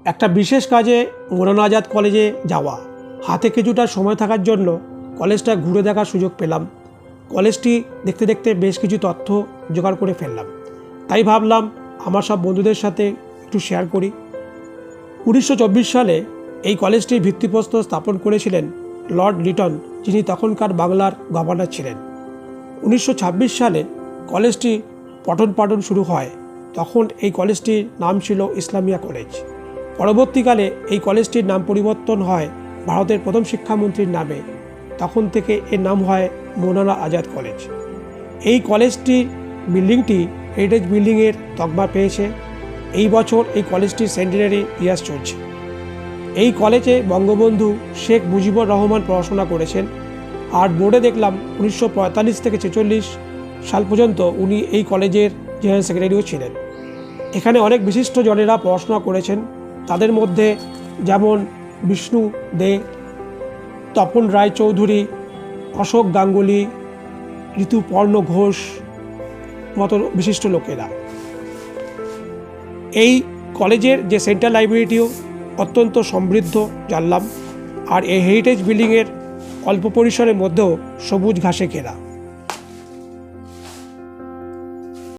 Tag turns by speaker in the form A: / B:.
A: একটা বিশেষ কাজে মৌলানা আজাদ কলেজে যাওয়া, হাতে কিছুটা সময় থাকার জন্য কলেজটা ঘুরে দেখার সুযোগ পেলাম। কলেজটি দেখতে দেখতে বেশ কিছু তথ্য জোগাড় করে ফেললাম, তাই ভাবলাম আমার সব বন্ধুদের সাথে একটু শেয়ার করি। 1924 সালে এই কলেজটির ভিত্তিপ্রস্তর স্থাপন করেছিলেন লর্ড লিটন, যিনি তখনকার বাংলার গভর্নর ছিলেন। 1926 সালে কলেজটি পঠন পাঠন শুরু হয়। তখন এই কলেজটির নাম ছিল ইসলামিয়া কলেজ। পরবর্তীকালে এই কলেজটির নাম পরিবর্তন হয় ভারতের প্রথম শিক্ষামন্ত্রীর নামে। তখন থেকে এর নাম হয় মৌলানা আজাদ কলেজ। এই কলেজটির বিল্ডিংটি হেরিটেজ বিল্ডিংয়ের তকমা পেয়েছে। এই বছর এই কলেজটির সেন্টিনারি ইয়ার্স চলছে। এই কলেজে বঙ্গবন্ধু শেখ মুজিবুর রহমান পড়াশোনা করেছেন। আর বোর্ডে দেখলাম 1945 থেকে 46 সাল পর্যন্ত উনি এই কলেজের জেনারেল সেক্রেটারিও ছিলেন। এখানে অনেক বিশিষ্ট জনেরা পড়াশোনা করেছেন। তাদের মধ্যে যেমন বিষ্ণু দে, তপন রায় চৌধুরী, অশোক গাঙ্গুলি, ঋতুপর্ণ ঘোষ মতো বিশিষ্ট লোকেরা। এই কলেজের যে সেন্ট্রাল লাইব্রেরিটিও অত্যন্ত সমৃদ্ধ জানলাম। আর এই হেরিটেজ বিল্ডিংয়ের অল্প পরিসরের মধ্যেও সবুজ ঘাসে ঘেরা।